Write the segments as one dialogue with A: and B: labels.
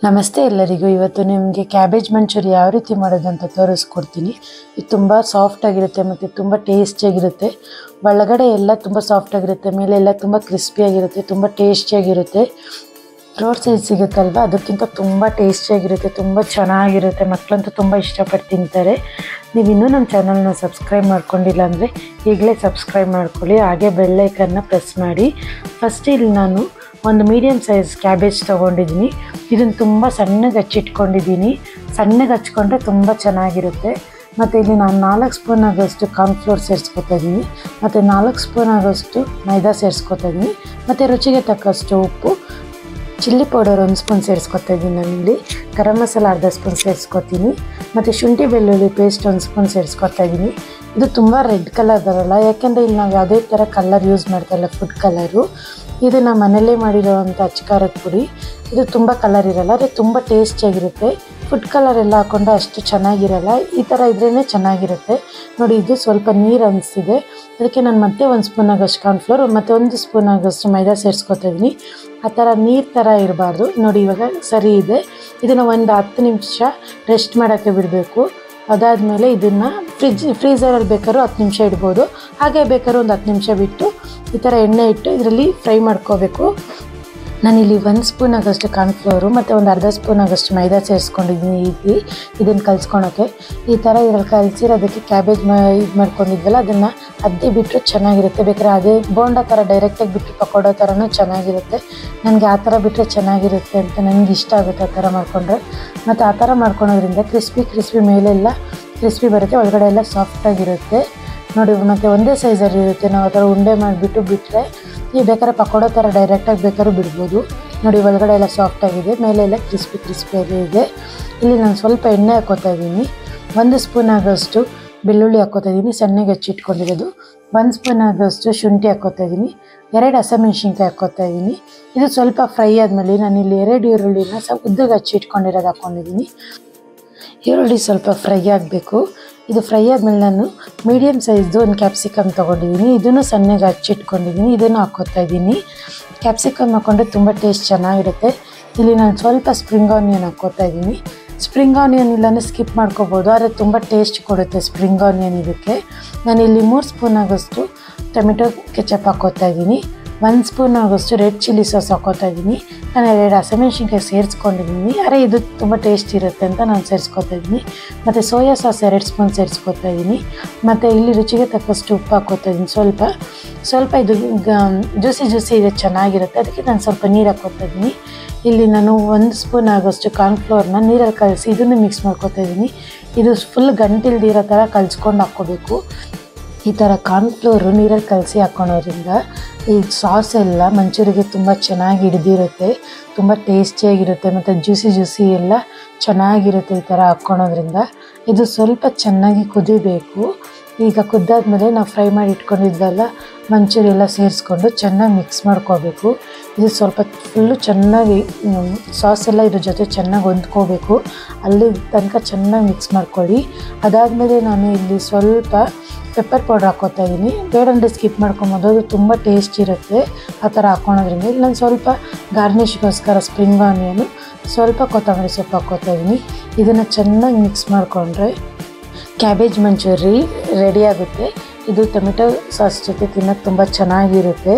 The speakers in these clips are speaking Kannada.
A: ನಮಸ್ತೆ ಎಲ್ಲರಿಗೂ. ಇವತ್ತು ನಿಮಗೆ ಕ್ಯಾಬೇಜ್ ಮಂಚೂರಿ ಯಾವ ರೀತಿ ಮಾಡೋದು ಅಂತ ತೋರಿಸ್ಕೊಡ್ತೀನಿ. ಇದು ತುಂಬ ಸಾಫ್ಟಾಗಿರುತ್ತೆ ಮತ್ತು ತುಂಬ ಟೇಸ್ಟಿಯಾಗಿರುತ್ತೆ. ಒಳಗಡೆ ಎಲ್ಲ ತುಂಬ ಸಾಫ್ಟಾಗಿರುತ್ತೆ, ಮೇಲೆ ಎಲ್ಲ ತುಂಬ ಕ್ರಿಸ್ಪಿಯಾಗಿರುತ್ತೆ, ತುಂಬ ಟೇಸ್ಟಿಯಾಗಿರುತ್ತೆ. ರೋಡ್ ಸೈಡ್ ಸಿಗುತ್ತಲ್ವ, ಅದಕ್ಕಿಂತ ತುಂಬ ಟೇಸ್ಟಿಯಾಗಿರುತ್ತೆ, ತುಂಬ ಚೆನ್ನಾಗಿರುತ್ತೆ. ಮಕ್ಕಳಂತೂ ತುಂಬ ಇಷ್ಟಪಟ್ಟು ತಿಂತಾರೆ. ನೀವು ಇನ್ನೂ ನಮ್ಮ ಚಾನಲ್ನ ಸಬ್ಸ್ಕ್ರೈಬ್ ಮಾಡ್ಕೊಂಡಿಲ್ಲ ಅಂದರೆ ಈಗಲೇ ಸಬ್ಸ್ಕ್ರೈಬ್ ಮಾಡ್ಕೊಳ್ಳಿ, ಹಾಗೆ ಬೆಲ್ ಐಕನ್ನ ಪ್ರೆಸ್ ಮಾಡಿ. ಫಸ್ಟ್ ಇಲ್ಲಿ ನಾನು ಒಂದು ಮೀಡಿಯಮ್ ಸೈಜ್ ಕ್ಯಾಬೇಜ್ ತೊಗೊಂಡಿದ್ದೀನಿ. ಇದನ್ನು ತುಂಬ ಸಣ್ಣಗೆ ಹಚ್ಚಿಟ್ಕೊಂಡಿದ್ದೀನಿ. ಸಣ್ಣಗೆ ಹಚ್ಕೊಂಡ್ರೆ ತುಂಬ ಚೆನ್ನಾಗಿರುತ್ತೆ. ಮತ್ತು ಇಲ್ಲಿ ನಾನು 4 ಸ್ಪೂನ್ ಆಗೋಷ್ಟು ಕಾರ್ನ್ಫ್ಲೋರ್ ಸೇರಿಸ್ಕೊತಾ ಇದ್ದೀನಿ, ಮತ್ತು 4 ಸ್ಪೂನ್ ಆಗೋಷ್ಟು ಮೈದಾ ಸೇರಿಸ್ಕೊತಾ ಇದ್ದೀನಿ, ಮತ್ತು ರುಚಿಗೆ ತಕ್ಕಷ್ಟು ಉಪ್ಪು, ಚಿಲ್ಲಿ ಪೌಡರ್ 1 ಸ್ಪೂನ್ ಸೇರಿಸ್ಕೊತಾ ಇದ್ದೀನಿ. ನಾನಿಲ್ಲಿ ಗರಂ ಮಸಾಲ ಅರ್ಧ ಸ್ಪೂನ್ ಸೇರಿಸ್ಕೊತೀನಿ, ಮತ್ತು ಶುಂಠಿ ಬೆಳ್ಳುಳ್ಳಿ ಪೇಸ್ಟ್ 1 ಸ್ಪೂನ್ ಸೇರಿಸ್ಕೊತಾ ಇದ್ದೀನಿ. ಇದು ತುಂಬ ರೆಡ್ ಕಲರ್ ಬರೋಲ್ಲ, ಯಾಕೆಂದರೆ ಇಲ್ಲಿ ನಾವು ಯಾವುದೇ ಥರ ಕಲರ್ ಯೂಸ್ ಮಾಡ್ತಾಯಿಲ್ಲ, ಫುಡ್ ಕಲರು. ಇದು ನಾವು ಮನೆಯಲ್ಲೇ ಮಾಡಿರೋವಂಥ ಅಚ್ಕಾರದ ಪುಡಿ. ಇದು ತುಂಬ ಕಲರ್ ಇರೋಲ್ಲ, ಆದರೆ ತುಂಬ ಟೇಸ್ಟಿಯಾಗಿರುತ್ತೆ. ಫುಡ್ ಕಲರ್ ಎಲ್ಲ ಹಾಕ್ಕೊಂಡ್ರೆ ಅಷ್ಟು ಚೆನ್ನಾಗಿರಲ್ಲ, ಈ ಥರ ಇದ್ರೇ ಚೆನ್ನಾಗಿರುತ್ತೆ. ನೋಡಿ, ಇದು ಸ್ವಲ್ಪ ನೀರು ಅನಿಸ್ತಿದೆ, ಅದಕ್ಕೆ ನಾನು ಮತ್ತೆ 1 ಸ್ಪೂನ್ ಆಗೋಷ್ಟು ಕಾರ್ನ್ಫ್ಲೋರ್ ಮತ್ತು 1 ಸ್ಪೂನ್ ಆಗೋಷ್ಟು ಮೈದಾ ಸೇರಿಸ್ಕೊತಾ ಇದ್ದೀನಿ. ಆ ಥರ ನೀರು ಥರ ಇರಬಾರ್ದು. ನೋಡಿ, ಇವಾಗ ಸರಿ ಇದೆ. ಇದನ್ನು ಒಂದು 10 ನಿಮಿಷ ರೆಸ್ಟ್ ಮಾಡೋಕ್ಕೆ ಬಿಡಬೇಕು. ಅದಾದಮೇಲೆ ಇದನ್ನು ಫ್ರೀಝರಲ್ಲಿ ಬೇಕಾದ್ರೂ 10 ನಿಮಿಷ ಇಡ್ಬೋದು, ಹಾಗೆ ಬೇಕಾದ್ರೂ ಒಂದು 10 ನಿಮಿಷ ಬಿಟ್ಟು ಈ ಥರ ಎಣ್ಣೆ ಇಟ್ಟು ಇದರಲ್ಲಿ ಫ್ರೈ ಮಾಡ್ಕೋಬೇಕು. ನಾನಿಲ್ಲಿ 1 ಸ್ಪೂನ್ ಆಗೋಷ್ಟು ಕಾರ್ನ್ಫ್ಲೋರು ಮತ್ತು ಒಂದು ಅರ್ಧ ಸ್ಪೂನ್ ಆಗೋಷ್ಟು ಮೈದಾ ಸೇರಿಸ್ಕೊಂಡಿದ್ದೀನಿ. ಇದನ್ನು ಕಲಿಸ್ಕೊಳೋಕ್ಕೆ ಈ ಥರ ಇದ್ರಲ್ಲಿ ಕಲಿಸಿರೋದಕ್ಕೆ ಕ್ಯಾಬೇಜ್ ಇದು ಮಾಡ್ಕೊಂಡಿದ್ವಲ್ಲ, ಅದನ್ನು ಅದ್ದೇ ಬಿಟ್ಟರು ಚೆನ್ನಾಗಿರುತ್ತೆ. ಬೇಕಾದ್ರೆ ಅದೇ ಬೋಂಡ ಥರ ಡೈರೆಕ್ಟಾಗಿ ಬಿಟ್ಟು ಪಕೋಡೋ ಥರನೂ ಚೆನ್ನಾಗಿರುತ್ತೆ. ನನಗೆ ಆ ಥರ ಬಿಟ್ಟರೆ ಚೆನ್ನಾಗಿರುತ್ತೆ ಅಂತ ನನಗೆ ಇಷ್ಟ ಆಗುತ್ತೆ ಆ ಥರ ಮಾಡಿಕೊಂಡ್ರೆ. ಮತ್ತು ಆ ಥರ ಮಾಡ್ಕೊಳೋದ್ರಿಂದ ಕ್ರಿಸ್ಪಿ ಮೇಲೆಲ್ಲ ಕ್ರಿಸ್ಪಿ ಬರುತ್ತೆ, ಒಳಗಡೆ ಎಲ್ಲ ಸಾಫ್ಟಾಗಿರುತ್ತೆ. ನೋಡಿ, ಮತ್ತು ಒಂದೇ ಸೈಜಲ್ಲಿ ಇರುತ್ತೆ. ನಾವು ಆ ಥರ ಉಂಡೆ ಮಾಡಿಬಿಟ್ಟು ಬಿಟ್ಟರೆ ನೀವು ಬೇಕಾದ್ರೆ ಪಕೋಡೋ ಥರ ಡೈರೆಕ್ಟಾಗಿ ಬೇಕಾದ್ರೂ ಬಿಡ್ಬೋದು. ನೋಡಿ, ಒಳಗಡೆ ಎಲ್ಲ ಸಾಫ್ಟಾಗಿದೆ, ಮೇಲೆಲ್ಲ ಕ್ರಿಸ್ಪಿಯಾಗಿ ಇದೆ. ಇಲ್ಲಿ ನಾನು ಸ್ವಲ್ಪ ಎಣ್ಣೆ ಹಾಕ್ಕೋತಾ ಇದ್ದೀನಿ. 1 ಸ್ಪೂನ್ ಆಗೋಷ್ಟು ಬೆಳ್ಳುಳ್ಳಿ ಹಾಕ್ಕೋತಾ ಇದ್ದೀನಿ, ಸಣ್ಣಗೆ ಹಚ್ಚಿಟ್ಕೊಂಡಿರೋದು. 1 ಸ್ಪೂನ್ ಆಗೋಷ್ಟು ಶುಂಠಿ ಹಾಕ್ಕೋತಾ ಇದ್ದೀನಿ. 2 ಹಸಿಮೆಣ್ಸಿನ್ಕಾಯಿ ಹಾಕ್ಕೋತಾ ಇದ್ದೀನಿ. ಇದು ಸ್ವಲ್ಪ ಫ್ರೈ ಆದಮೇಲೆ ನಾನಿಲ್ಲಿ 2 ಈರುಳ್ಳಿನ ಸ್ವಲ್ಪ ಉದ್ದಗೆ ಹಚ್ಚಿಟ್ಕೊಂಡಿರೋದು ಹಾಕ್ಕೊಂಡಿದ್ದೀನಿ. ಈರುಳ್ಳಿ ಸ್ವಲ್ಪ ಫ್ರೈ ಆಗಬೇಕು. ಇದು ಫ್ರೈ ಆದಮೇಲೆ ನಾನು ಮೀಡಿಯಮ್ ಸೈಜ್ದು ಒಂದು ಕ್ಯಾಪ್ಸಿಕಮ್ ತೊಗೊಂಡಿದ್ದೀನಿ. ಇದನ್ನು ಸಣ್ಣಗೆ ಹಚ್ಚಿಟ್ಕೊಂಡಿದ್ದೀನಿ, ಇದನ್ನು ಹಾಕ್ಕೋತಾ ಇದ್ದೀನಿ. ಕ್ಯಾಪ್ಸಿಕಮ್ ಹಾಕ್ಕೊಂಡ್ರೆ ತುಂಬ ಟೇಸ್ಟ್ ಚೆನ್ನಾಗಿರುತ್ತೆ. ಇಲ್ಲಿ ನಾನು ಸ್ವಲ್ಪ ಸ್ಪ್ರಿಂಗ್ ಆನಿಯನ್ ಹಾಕ್ಕೋತಾ ಇದ್ದೀನಿ. ಸ್ಪ್ರಿಂಗ್ ಆನಿಯನ್ ಇಲ್ಲಾಂದರೆ ಸ್ಕಿಪ್ ಮಾಡ್ಕೋಬೋದು, ಆದರೆ ತುಂಬ ಟೇಸ್ಟ್ ಕೊಡುತ್ತೆ ಸ್ಪ್ರಿಂಗ್ ಆನಿಯನ್ ಇದಕ್ಕೆ. ನಾನಿಲ್ಲಿ 3 ಸ್ಪೂನ್ ಆಗೋಷ್ಟು ಟೊಮೆಟೊ ಕೆಚಪ್ ಹಾಕ್ಕೋತಾ ಇದ್ದೀನಿ. 1 ಸ್ಪೂನ್ ಆಗೋಷ್ಟು ರೆಡ್ ಚಿಲ್ಲಿ ಸಾಸ್ ಹಾಕ್ಕೋತಾ ಇದ್ದೀನಿ. ನಾನು 2 ಹಸಿಮೆಣ್ಸಿನ್ಕಾಯಿ ಸೇರಿಸ್ಕೊಂಡಿದ್ದೀನಿ, ಆದರೆ ಇದು ತುಂಬ ಟೇಸ್ಟ್ ಇರುತ್ತೆ ಅಂತ ನಾನು ಸೇರಿಸ್ಕೊತಾ ಇದ್ದೀನಿ. ಮತ್ತು ಸೋಯಾ ಸಾಸ್ 2 ಸ್ಪೂನ್ ಸೇರಿಸ್ಕೊತಾ ಇದ್ದೀನಿ. ಮತ್ತು ಇಲ್ಲಿ ರುಚಿಗೆ ತಕ್ಕಷ್ಟು ಉಪ್ಪು ಹಾಕ್ಕೋತಾ ಇದ್ದೀನಿ. ಸ್ವಲ್ಪ ಇದು ಜ್ಯೂಸಿ ಇದೆ, ಚೆನ್ನಾಗಿರುತ್ತೆ, ಅದಕ್ಕೆ ನಾನು ಸ್ವಲ್ಪ ನೀರು ಹಾಕ್ಕೋತಾ ಇದ್ದೀನಿ. ಇಲ್ಲಿ ನಾನು 1 ಸ್ಪೂನ್ ಆಗೋಷ್ಟು ಕಾರ್ನ್ಫ್ಲೋರ್ನ ನೀರಲ್ಲಿ ಕಲಸಿ ಇದನ್ನು ಮಿಕ್ಸ್ ಮಾಡ್ಕೋತಾ ಇದ್ದೀನಿ. ಇದು ಫುಲ್ ಗಂಟಿಲ್ದಿರೋ ಥರ ಕಲಿಸ್ಕೊಂಡು ಹಾಕ್ಕೋಬೇಕು. ಈ ಥರ ಕಾರ್ನ್ಫ್ಲೋರು ನೀರಲ್ಲಿ ಕಲಸಿ ಹಾಕ್ಕೊಳೋದ್ರಿಂದ ಈ ಸಾಸ್ ಎಲ್ಲ ಮಂಚೂರಿಗೆ ತುಂಬ ಚೆನ್ನಾಗಿ ಹಿಡ್ದಿರುತ್ತೆ, ತುಂಬ ಟೇಸ್ಟಿಯಾಗಿರುತ್ತೆ, ಮತ್ತು ಜ್ಯೂಸಿ ಎಲ್ಲ ಚೆನ್ನಾಗಿರುತ್ತೆ ಈ ಥರ ಹಾಕ್ಕೊಳೋದ್ರಿಂದ. ಇದು ಸ್ವಲ್ಪ ಚೆನ್ನಾಗಿ ಕುದಿಬೇಕು. ಈಗ ಕುದ್ದಾದ್ಮೇಲೆ ನಾವು ಫ್ರೈ ಮಾಡಿ ಇಟ್ಕೊಂಡಿದ್ವಲ್ಲ ಮಂಚೂರಿ ಎಲ್ಲ ಸೇರಿಸ್ಕೊಂಡು ಚೆನ್ನಾಗಿ ಮಿಕ್ಸ್ ಮಾಡ್ಕೋಬೇಕು. ಇದು ಸ್ವಲ್ಪ ಫುಲ್ಲು ಚೆನ್ನಾಗಿ ಸಾಸ್ ಎಲ್ಲ ಇದ್ರ ಜೊತೆ ಚೆನ್ನಾಗಿ ಹೊಂದ್ಕೋಬೇಕು, ಅಲ್ಲಿ ತನಕ ಚೆನ್ನಾಗಿ ಮಿಕ್ಸ್ ಮಾಡ್ಕೊಳ್ಳಿ. ಅದಾದಮೇಲೆ ನಾನು ಇಲ್ಲಿ ಸ್ವಲ್ಪ ಪೆಪ್ಪರ್ ಪೌಡ್ರ್ ಹಾಕ್ಕೋತಾ ಇದ್ದೀನಿ. ಬೇಡಂದರೆ ಸ್ಕಿಪ್ ಮಾಡ್ಕೊಬೋದು, ಅದು ತುಂಬ ಟೇಸ್ಟ್ ಇರುತ್ತೆ ಆ ಥರ ಹಾಕ್ಕೊಳೋದ್ರಿಂದ. ಇಲ್ಲಿ ನಾನು ಸ್ವಲ್ಪ ಗಾರ್ನಿಷ್ಗೋಸ್ಕರ ಸ್ಪ್ರಿಂಗ್ ಆನಿಯನು, ಸ್ವಲ್ಪ ಕೊತ್ತಂಬರಿ ಸೊಪ್ಪು ಹಾಕ್ಕೋತಾ ಇದ್ದೀನಿ. ಇದನ್ನು ಚೆನ್ನಾಗಿ ಮಿಕ್ಸ್ ಮಾಡಿಕೊಂಡ್ರೆ ಕ್ಯಾಬೇಜ್ ಮಂಚೂರಿ ರೆಡಿ ಆಗುತ್ತೆ. ಇದು ಟೊಮೆಟೊ ಸಾಸ್ ಜೊತೆ ತಿನ್ನೋಕ್ಕೆ ತುಂಬ ಚೆನ್ನಾಗಿರುತ್ತೆ.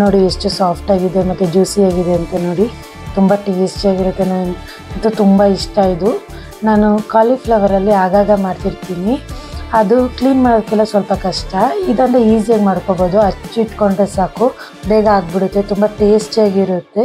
A: ನೋಡಿ ಎಷ್ಟು ಸಾಫ್ಟಾಗಿದೆ ಮತ್ತು ಜ್ಯೂಸಿಯಾಗಿದೆ ಅಂತ. ನೋಡಿ, ತುಂಬ ಟೇಸ್ಟಿಯಾಗಿರುತ್ತೆ. ನನಗಂತೂ ತುಂಬ ಇಷ್ಟ ಇದು. ನಾನು ಕಾಲಿಫ್ಲವರಲ್ಲಿ ಆಗಾಗ ಮಾಡ್ತಿರ್ತೀನಿ, ಅದು ಕ್ಲೀನ್ ಮಾಡೋಕ್ಕೆಲ್ಲ ಸ್ವಲ್ಪ ಕಷ್ಟ. ಇದಂದರೆ ಈಸಿಯಾಗಿ ಮಾಡ್ಕೋಬೋದು, ಹಚ್ಚಿಟ್ಕೊಂಡ್ರೆ ಸಾಕು, ಬೇಗ ಆಗಿಬಿಡುತ್ತೆ, ತುಂಬ ಟೇಸ್ಟಿಯಾಗಿರುತ್ತೆ.